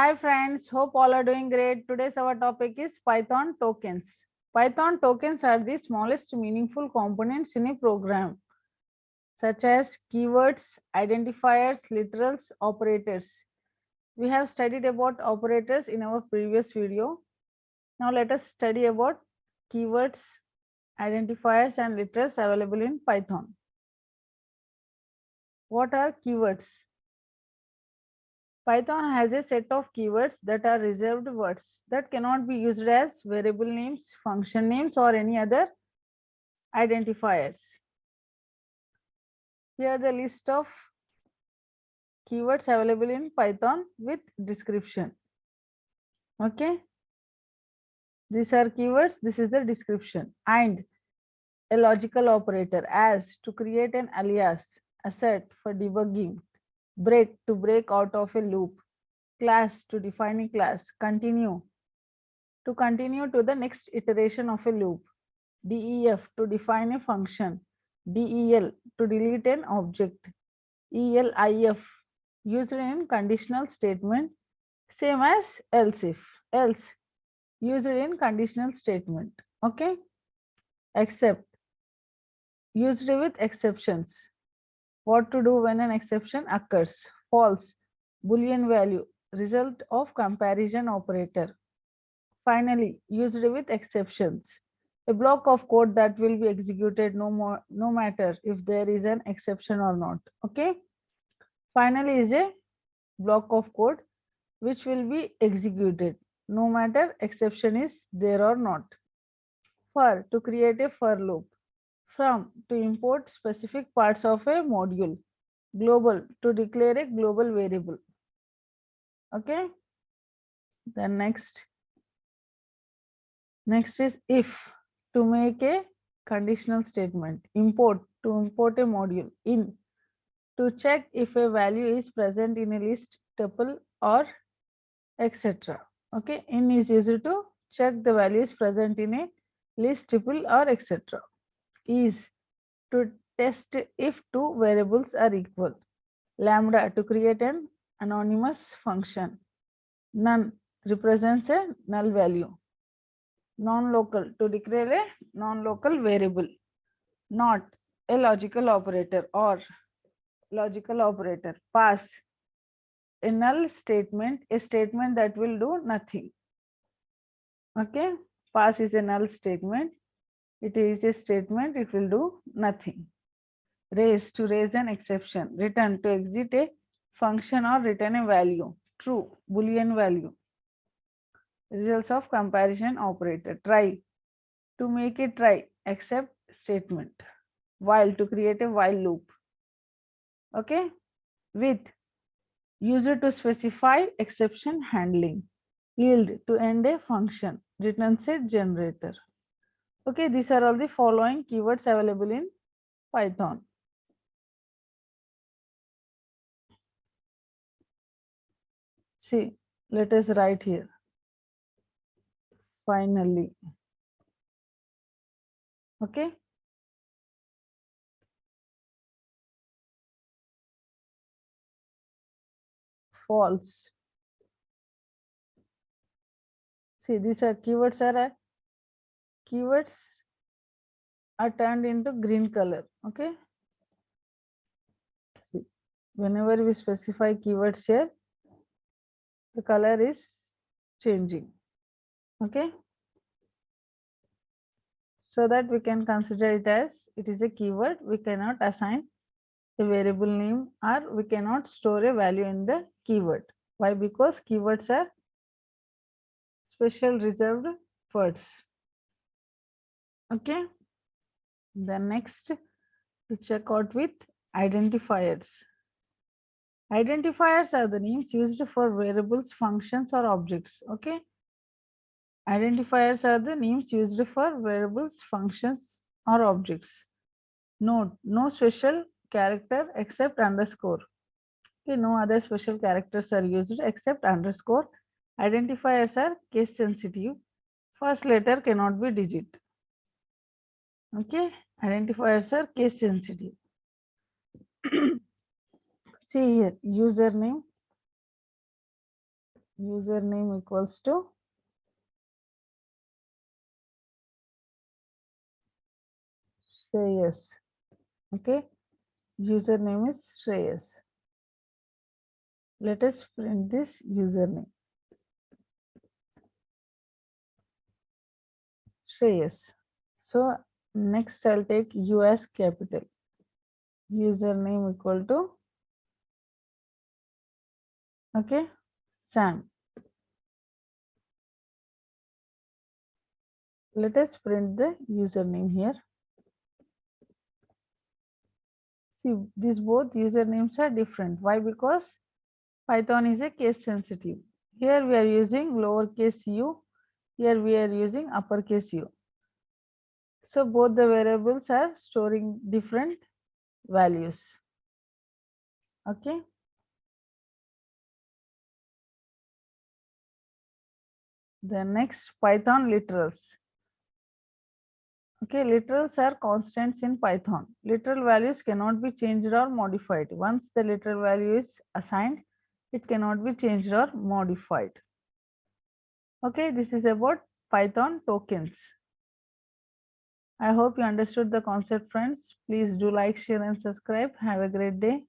Hi friends, hope all are doing great. Today's our topic is Python tokens. Python tokens are the smallest meaningful components in a program, such as keywords, identifiers, literals, operators. We have studied about operators in our previous video. Now let us study about keywords, identifiers and literals available in Python. What are keywords? Python has a set of keywords that are reserved words that cannot be used as variable names, function names, or any other identifiers. Here the list of keywords available in Python with description. Okay, these are keywords. This is the description. And a logical operator, as to create an alias, asset for debugging, break to break out of a loop, class to define a class, continue to continue to the next iteration of a loop, def to define a function, del to delete an object, elif used in conditional statement, same as else if, else used in conditional statement. Okay, except used with exceptions, what to do when an exception occurs, false, boolean value, result of comparison operator. Finally, used with exceptions, a block of code that will be executed no matter if there is an exception or not. Okay, finally is a block of code which will be executed no matter exception is there or not. For to create a for loop, from to import specific parts of a module, global to declare a global variable. Okay, then next is if to make a conditional statement, import to import a module, in to check if a value is present in a list, tuple or etc. Okay, in is used to check the value is present in a list, tuple or etc. Is to test if two variables are equal. Lambda to create an anonymous function. None represents a null value. Non-local to declare a non-local variable. Not a logical operator or logical operator. Pass a null statement, a statement that will do nothing. Okay, pass is a null statement. It is a statement, it will do nothing. Raise to raise an exception. Return to exit a function or return a value. True, boolean value. Results of comparison operator. Try to make a try except statement. While to create a while loop. Okay, with user to specify exception handling. Yield to end a function. Return set generator. Okay, these are all the following keywords available in Python. See, let us write here. Finally. Okay. False. See, these are keywords are turned into green color. Okay. See, whenever we specify keywords here, the color is changing. Okay. So that we can consider it as it is a keyword. We cannot assign a variable name or we cannot store a value in the keyword. Why? Because keywords are special reserved words. Okay. Then next to check out with identifiers. Identifiers are the names used for variables, functions or objects. Okay. Identifiers are the names used for variables, functions or objects. Note, no special character except underscore. Okay, no other special characters are used except underscore. Identifiers are case sensitive. First letter cannot be digit. Okay, identifiers are case sensitive. See here, username, username equals to Shreyas. Okay, username is Shreyas. Let us print this username. Shreyas. So next I'll take U as capital. Username equal to, okay, Sam. Let us print the username here. See, these both usernames are different. Why? Because Python is a case sensitive. Here we are using lowercase u. Here we are using uppercase u. So both the variables are storing different values. Okay. The next, Python literals. Okay, literals are constants in Python. Literal values cannot be changed or modified. Once the literal value is assigned, it cannot be changed or modified. Okay, this is about Python tokens. I hope you understood the concept, friends. Please do like, share, and subscribe. Have a great day.